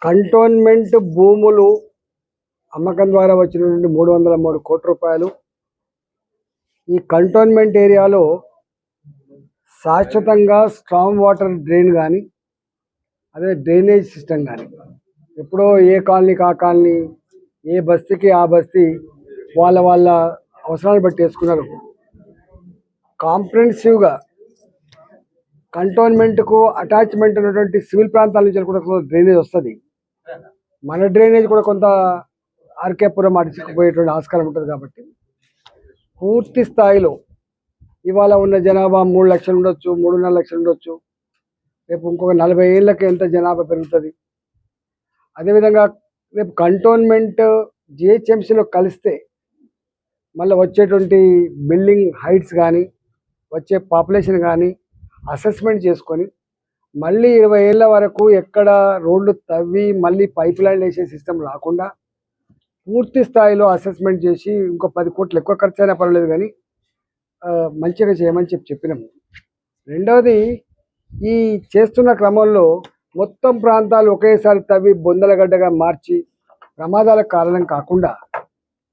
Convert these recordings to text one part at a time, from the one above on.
Cantonment భూములు అమ్మకం ద్వారా వచ్చినటువంటి 303 కోట్ల రూపాయలు ఈ కంటోన్మెంట్ ఏరియాలో శాశ్వతంగా స్ట్రాంగ్ వాటర్ డ్రైన్ కానీ అదే డ్రైనేజ్ సిస్టమ్ కానీ ఎప్పుడో ఏ కాలనీకి ఆ కాలనీ, ఏ బస్తీకి ఆ బస్తీ వాళ్ళ వాళ్ళ అవసరాన్ని బట్టి వేసుకున్నారు. కాంప్రహెన్సివ్గా కంటోన్మెంట్కు అటాచ్మెంట్ ఉన్నటువంటి సివిల్ ప్రాంతాల నుంచి కూడా డ్రైనేజ్ వస్తుంది. మన డ్రైనేజ్ కూడా కొంత ఆర్కేపురం అడిచిపోయేటువంటి ఆస్కారం ఉంటుంది. కాబట్టి పూర్తి స్థాయిలో ఇవాళ ఉన్న జనాభా 3 లక్షలు ఉండొచ్చు, 3.5 లక్షలు ఉండొచ్చు. రేపు ఇంకొక 40 ఏళ్ళకి ఎంత జనాభా పెరుగుతుంది. అదేవిధంగా రేపు కంటోన్మెంట్ జిహెచ్ఎంసీలో కలిస్తే మళ్ళీ వచ్చేటువంటి బిల్డింగ్ హైట్స్ కానీ వచ్చే పాపులేషన్ కానీ అసెస్మెంట్ చేసుకొని మళ్ళీ 20 ఏళ్ళ వరకు ఎక్కడ రోడ్లు తవ్వి మళ్ళీ పైప్ లైన్ వేసే సిస్టమ్ రాకుండా పూర్తి స్థాయిలో అసెస్మెంట్ చేసి ఇంకో 10 కోట్లు ఎక్కువ ఖర్చు అయినా పర్వాలేదు కానీ మంచిగా చేయమని చెప్పినాము. రెండవది, ఈ చేస్తున్న క్రమంలో మొత్తం ప్రాంతాలు ఒకేసారి తవ్వి బొందలగడ్డగా మార్చి ప్రమాదాలకు కారణం కాకుండా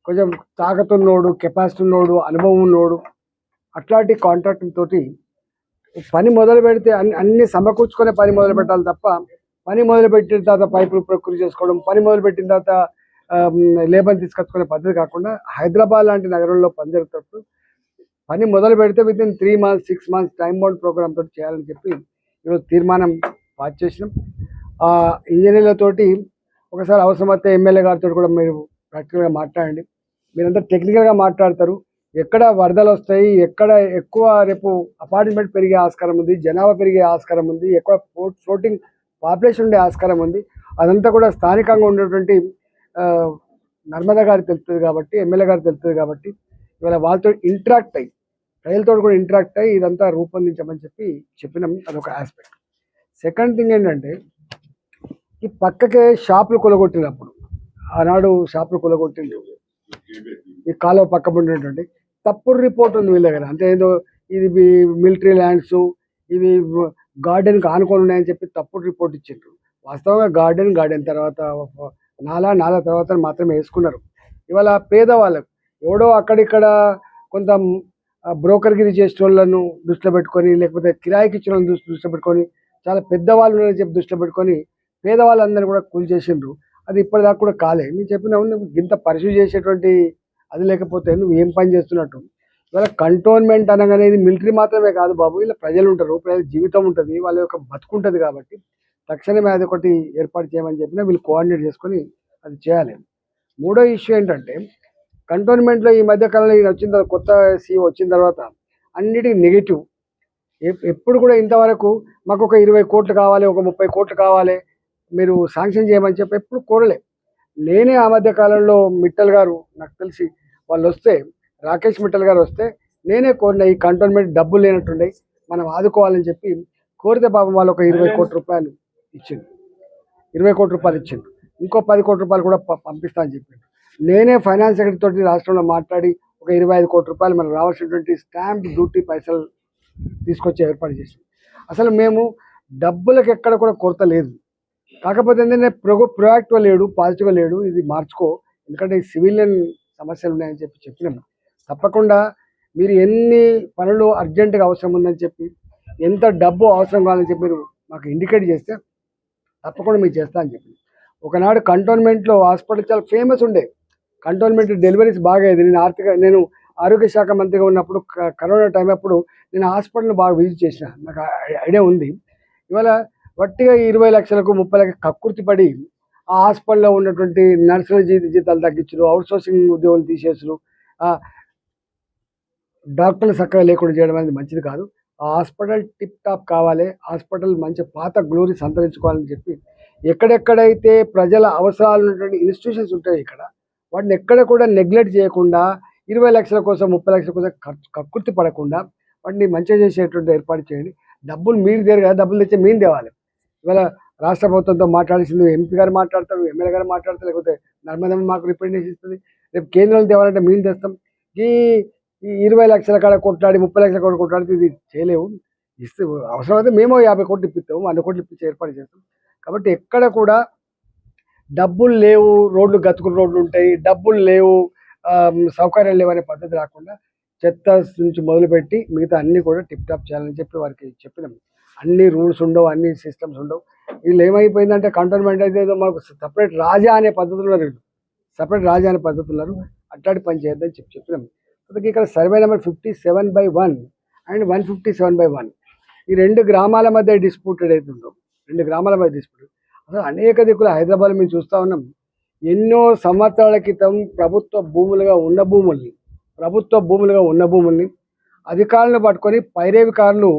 కొంచెం తాకతున్నోడు, కెపాసిటీ ఉన్నోడు, అనుభవం ఉన్నోడు అట్లాంటి కాంట్రాక్టర్ తోటి పని మొదలు పెడితే అన్ని సమకూర్చుకునే పని మొదలు పెట్టాలి తప్ప పని మొదలు పెట్టిన తర్వాత పైపులు ప్రకృతి చేసుకోవడం, పని మొదలు పెట్టిన తర్వాత లేబర్ తీసుకొచ్చుకునే పద్ధతి కాకుండా హైదరాబాద్ లాంటి నగరంలో పని జరుగుతున్నప్పుడు పని మొదలు పెడితే within 3 months 6 months time bound program తోటి చేయాలని చెప్పి ఈరోజు తీర్మానం పాస్ చేసినాం. ఇంజనీర్లతోటి ఒకసారి అవసరమైతే ఎమ్మెల్యే గారితో కూడా మీరు ప్రాక్టికల్గా మాట్లాడండి. మీరంతా టెక్నికల్గా మాట్లాడతారు. ఎక్కడ వరదలు వస్తాయి, ఎక్కడ ఎక్కువ రేపు అపార్ట్మెంట్ పెరిగే ఆస్కారం ఉంది, జనాభా పెరిగే ఆస్కారం ఉంది, ఎక్కువ ఫ్లోటింగ్ పాపులేషన్ ఉండే ఆస్కారం ఉంది. అదంతా కూడా స్థానికంగా ఉన్నటువంటి నర్మదా గారికి తెలుస్తుంది కాబట్టి, ఎమ్మెల్యే గారికి తెలుస్తుంది కాబట్టి ఇవాళ వాళ్ళతో ఇంటరాక్ట్ అయ్యి ప్రజలతో కూడా ఇంటరాక్ట్ అయ్యి ఇదంతా రూపొందించమని చెప్పినాం. అదొక ఆస్పెక్ట్. సెకండ్ థింగ్ ఏంటంటే, ఈ పక్కకే షాపులు కొలగొట్టినప్పుడు ఆనాడు షాపులు కొలగొట్టిండు ఈ కాలువ పక్క ఉండేటువంటి తప్పుడు రిపోర్ట్ ఉంది వీళ్ళ దగ్గర. అంటే ఏదో ఇది మిలిటరీ ల్యాండ్స్, ఇవి గార్డెన్కి ఆనుకొని ఉన్నాయని చెప్పి తప్పుడు రిపోర్ట్ ఇచ్చిండ్రు. వాస్తవంగా గార్డెన్ తర్వాత నాలా తర్వాత మాత్రమే వేసుకున్నారు. ఇవాళ పేదవాళ్ళకు ఎవడో అక్కడిక్కడ కొంత బ్రోకర్గిరి చేసిన వాళ్ళను దృష్టిలో పెట్టుకొని, లేకపోతే కిరాయికి ఇచ్చిన వాళ్ళని దృష్టిలో పెట్టుకొని, చాలా పెద్దవాళ్ళు ఉన్నారని చెప్పి దృష్టిలో పెట్టుకొని పేదవాళ్ళందరినీ కూడా కూల్ చేసిండ్రు. అది ఇప్పటిదాకా కూడా కాలే. నేను చెప్పిన ఇంత పరిశీలి చేసేటువంటి అది లేకపోతే నువ్వు ఏం పని చేస్తున్నట్టు. ఇవాళ కంటోన్మెంట్ అనగానే ఇది మిలిటరీ మాత్రమే కాదు బాబు, ఇలా ప్రజలు ఉంటారు, ప్రజల జీవితం ఉంటుంది, వాళ్ళ యొక్క బతుకుంటుంది. కాబట్టి తక్షణమే అది ఒకటి ఏర్పాటు చేయమని చెప్పినా వీళ్ళు కోఆర్డినేట్ చేసుకొని అది చేయాలి. మూడో ఇష్యూ ఏంటంటే, కంటోన్మెంట్లో ఈ మధ్యకాలంలో ఈయన వచ్చిన తర్వాత, కొత్త సీఈఓ వచ్చిన తర్వాత అన్నిటికీ నెగిటివ్. ఎప్పుడు కూడా ఇంతవరకు మాకు ఒక 20 కోట్లు కావాలి, ఒక 30 కోట్లు కావాలి, మీరు శాంక్షన్ చేయమని చెప్పి ఎప్పుడు కోరలే. నేనే ఆ మధ్య కాలంలో మిట్టల్ గారు, నాకు తెలిసి వాళ్ళు వస్తే, రాకేష్ మిట్టల్ గారు వస్తే నేనే కోరిన, ఈ కంటోన్మెంట్ డబ్బులు లేనట్టుండే మనం ఆదుకోవాలని చెప్పి కోరితే పాపం వాళ్ళు ఒక 20 కోట్ల రూపాయలు ఇచ్చింది. 20 కోట్ల రూపాయలు ఇచ్చింది. ఇంకో 10 కోట్ల రూపాయలు కూడా పంపిస్తా అని చెప్పిండు. నేనే ఫైనాన్స్ సెక్రటరీ తోటి రాష్ట్రంలో మాట్లాడి ఒక 25 కోట్ల రూపాయలు మనకు రావాల్సినటువంటి స్టాంప్ డ్యూటీ పైసలు తీసుకొచ్చి ఏర్పాటు చేసాం. అసలు మేము డబ్బులకు ఎక్కడ కూడా కొరత లేదు. కాకపోతే ఏంటంటే ప్రొయాక్టివ్గా లేడు, పాజిటివ్గా లేడు, ఇది మార్చుకో, ఎందుకంటే ఈ సివిలియన్ సమస్యలు ఉన్నాయని చెప్పినాము. తప్పకుండా మీరు ఎన్ని పనులు అర్జెంటుగా అవసరం ఉందని చెప్పి, ఎంత డబ్బు అవసరం కావాలని చెప్పి మీరు మాకు ఇండికేట్ చేస్తే తప్పకుండా మీరు చేస్తా అని చెప్పి. ఒకనాడు కంటోన్మెంట్లో హాస్పిటల్ చాలా ఫేమస్ ఉండే, కంటోన్మెంట్ డెలివరీస్ బాగా అయ్యేది. నేను ఆరోగ్య శాఖ మంత్రిగా ఉన్నప్పుడు కరోనా టైం అప్పుడు నేను హాస్పిటల్ని బాగా విజిట్ చేసిన, నాకు ఐడియా ఉంది. ఇవాళ వట్టిగా 20 లక్షలకు 30 లక్షలకు కక్కుర్తి పడి ఆ హాస్పిటల్లో ఉన్నటువంటి నర్సుల జీతాలు తగ్గించరు, అవుట్సోర్సింగ్ ఉద్యోగులు తీసేసారు, డాక్టర్లు చక్కగా లేకుండా చేయడం అనేది మంచిది కాదు. ఆ హాస్పిటల్ టిప్ టాప్ కావాలి, హాస్పిటల్ మంచి పాత గ్లోరీ సంతరించుకోవాలని చెప్పి ఎక్కడెక్కడైతే ప్రజల అవసరాలు ఉన్నటువంటి ఇన్స్టిట్యూషన్స్ ఉంటాయి ఇక్కడ వాటిని ఎక్కడ కూడా నెగ్లెక్ట్ చేయకుండా 20 లక్షల కోసం 30 లక్షల కోసం కక్కుర్తి పడకుండా వాటిని మంచిగా చేసేటువంటి ఏర్పాటు చేయండి. డబ్బులు మీరు దేరు కదా, డబ్బులు తెచ్చే మేము తేవాలి. ఇవాళ రాష్ట్ర ప్రభుత్వంతో మాట్లాడాల్సింది ఎంపీ గారు మాట్లాడతారు, ఎమ్మెల్యే గారు మాట్లాడతారు, లేకపోతే నర్మదమ్మ మాకు రిప్రజెంటేషన్ ఇస్తుంది. రేపు కేంద్రం తేవాలంటే మేము తెస్తాం. ఈ 20 లక్షల కాడ కొట్లాడి 30 లక్షల కాడ కొట్లాడితే ఇది చేయలేవు. అవసరమైతే మేము 50 కోట్లు ఇప్పిస్తాము, 100 కోట్లు ఇప్పించి ఏర్పాటు చేస్తాం. కాబట్టి ఎక్కడ కూడా డబ్బులు లేవు, రోడ్లు గతుకుల రోడ్లు ఉంటాయి, డబ్బులు లేవు, సౌకర్యాలు లేవు అనే పద్ధతి రాకుండా చెత్త నుంచి మొదలుపెట్టి మిగతా అన్నీ కూడా టిప్ టాప్ చేయాలని చెప్పి వారికి చెప్పినాం. అన్ని రూల్స్ ఉండవు, అన్ని సిస్టమ్స్ ఉండవు. వీళ్ళు ఏమైపోయిందంటే కంటోన్మెంట్ అయితే ఏదో మాకు సపరేట్ రాజా అనే పద్ధతులు ఉన్నారు, వీళ్ళు సపరేట్ రాజా అనే పద్ధతులు ఉన్నారు. అట్లాంటి పని చేయొద్దని చెప్పినాం. అందుకే ఇక్కడ సర్వే నెంబర్ 57/1 అండ్ 157/1 ఈ 2 గ్రామాల మధ్య డిస్ప్యూటెడ్ అవుతుందో, 2 గ్రామాల మధ్య డిస్ప్యూటెడ్. అసలు అనేక దిక్కులు హైదరాబాద్ మేము చూస్తూ ఉన్నాం. ఎన్నో సంవత్సరాల క్రితం ప్రభుత్వ భూములుగా ఉన్న భూముల్ని అధికారులను పట్టుకొని పైరేవికారులు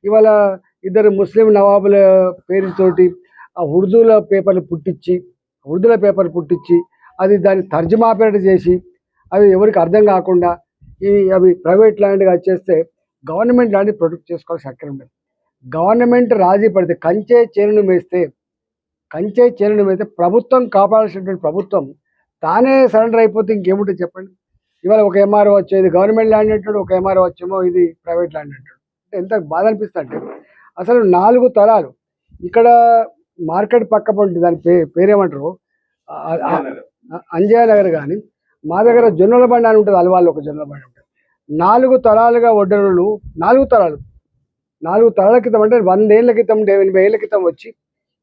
ఇవాళ ఇద్దరు ముస్లిం నవాబుల పేరుతోటి ఆ ఉర్దూల పేపర్లు పుట్టించి అది దాన్ని తర్జుమా పేట చేసి అవి ఎవరికి అర్థం కాకుండా అవి ప్రైవేట్ ల్యాండ్గా వచ్చేస్తే గవర్నమెంట్ ల్యాండ్ ప్రొటెక్ట్ చేసుకోవాల్సిన అక్కడ ఉండదు. గవర్నమెంట్ రాజీ పడితే కంచే చేనును మేస్తే ప్రభుత్వం కాపాడాల్సినటువంటి ప్రభుత్వం తానే సరెండర్ అయిపోతే ఇంకేముంటుంది చెప్పండి. ఇవాళ ఒక ఎంఆర్ఓ వచ్చేది గవర్నమెంట్ ల్యాండ్ అంటాడు, ఒక ఎంఆర్ఓ వచ్చేమో ఇది ప్రైవేట్ ల్యాండ్ అంటాడు. అంటే ఎంత బాధ అనిపిస్తుంది అంటే అసలు 4 తరాలు ఇక్కడ మార్కెట్ పక్క పండి దాని పేరేమంటారు అంజయ్య నగర్, కానీ మా దగ్గర జొన్నల బండి అని ఉంటుంది, అలవాళ్ళు ఒక జొన్నల బండి ఉంటుంది. 4 తరాలుగా వడ్డరులు 4 తరాల క్రితం అంటే 100 ఏళ్ళ క్రితం 80 ఏళ్ళ క్రితం వచ్చి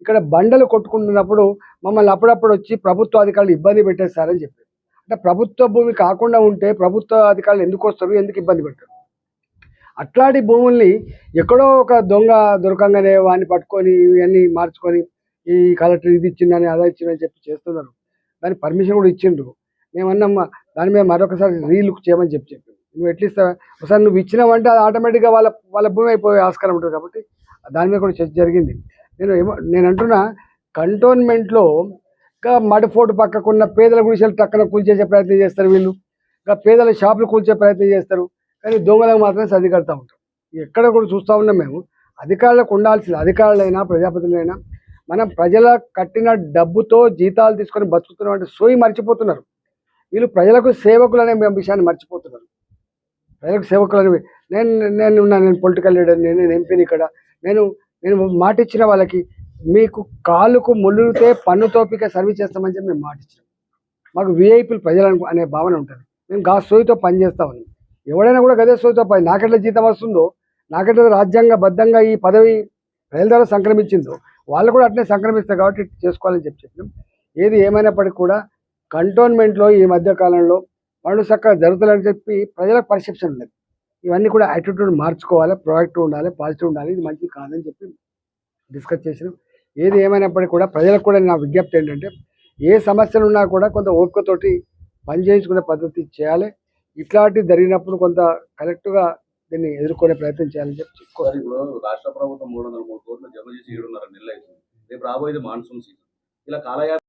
ఇక్కడ బండలు కొట్టుకుంటున్నప్పుడు మమ్మల్ని అప్పుడప్పుడు వచ్చి ప్రభుత్వ అధికారులు ఇబ్బంది పెట్టేస్తారని చెప్పారు. అంటే ప్రభుత్వ భూమి కాకుండా ఉంటే ప్రభుత్వ అధికారులు ఎందుకు వస్తారు, ఎందుకు ఇబ్బంది పెట్టారు? అట్లాంటి భూముల్ని ఎక్కడో ఒక దొంగ దొరకంగానే వాడిని పట్టుకొని ఇవన్నీ మార్చుకొని ఈ కలెక్టర్ ఇది ఇచ్చిందని అదా ఇచ్చిందని చెప్పి చేస్తున్నారు. దానికి పర్మిషన్ కూడా ఇచ్చిండ్రు. మేమన్నాం దాని మీద మరొకసారి రీలుక్ చేయమని చెప్పి నువ్వు ఎట్లిస్తా ఒకసారి నువ్వు ఇచ్చినావంటే అది ఆటోమేటిక్గా వాళ్ళ భూమి అయిపోయే ఆస్కారం ఉంటుంది. కాబట్టి దాని మీద కూడా చర్చ జరిగింది. నేను అంటున్నా కంటోన్మెంట్లో ఇంకా మడిఫోర్ట్ పక్కకున్న పేదల గుడిసెలు టక్కన కూల్చేసే ప్రయత్నం చేస్తారు వీళ్ళు, ఇంకా పేదల షాపులు కూల్చే ప్రయత్నం చేస్తారు. కానీ దొంగలకు మాత్రమే సర్ది కడతా ఉంటారు. ఎక్కడ కూడా చూస్తూ ఉన్నాం మేము. అధికారులకు ఉండాల్సిన అధికారులైనా ప్రజాప్రతినిధులైనా మనం ప్రజల కట్టిన డబ్బుతో జీతాలు తీసుకొని బతుకుతున్నాం అంటే సోయి మర్చిపోతున్నారు. వీళ్ళు ప్రజలకు సేవకులు అనే విషయాన్ని మర్చిపోతున్నారు. ప్రజలకు సేవకులు అనేవి నేను పొలిటికల్ లీడర్, నేను ఎంపీని ఇక్కడ, నేను మాట ఇచ్చిన వాళ్ళకి మీకు కాలుకు ముళ్ళుతే పన్ను తోపిక సర్వీస్ చేస్తామని చెప్పి మేము మాట ఇచ్చినాం. మాకు విఐపీలు ప్రజలు అనే భావన ఉంటుంది. మేము గా సోయితో పనిచేస్తామని ఎవడైనా కూడా గదే సోయితో పని. నాకెట్లా జీతం వస్తుందో, నాకెట్లా రాజ్యాంగబద్ధంగా ఈ పదవి ప్రజల ద్వారా సంక్రమించిందో వాళ్ళు కూడా అట్లే సంక్రమిస్తారు. కాబట్టి చేసుకోవాలని చెప్పినాం. ఏది ఏమైనప్పటికీ కూడా కంటోన్మెంట్లో ఈ మధ్య కాలంలో పనులు చక్కగా జరుగుతాయని చెప్పి ప్రజలకు పర్సెప్షన్ ఉండదు. ఇవన్నీ కూడా యాటిట్యూడ్ మార్చుకోవాలి, ప్రొయాక్టివ్ ఉండాలి, పాజిటివ్ ఉండాలి. ఇది మంచిది కాదని చెప్పి డిస్కస్ చేసినాం. ఏది ఏమైనప్పటికీ కూడా ప్రజలకు కూడా నా విజ్ఞప్తి ఏంటంటే ఏ సమస్యలు ఉన్నా కూడా కొంత ఓపికతోటి పని చేయించుకునే పద్ధతి చేయాలి. ఇట్లాంటి జరిగినప్పుడు కొంత కరెక్ట్గా దీన్ని ఎదుర్కొనే ప్రయత్నం చేయాలని చెప్పి చెప్పుకోవాలి. ఇప్పుడు రాష్ట్ర ప్రభుత్వం 303 కోట్లు జమ చేసి 7.5 నెలలు అవుతుంది. రేపు రాబోయేది మాన్సూన్ సీజన్. ఇలా కాలయాపన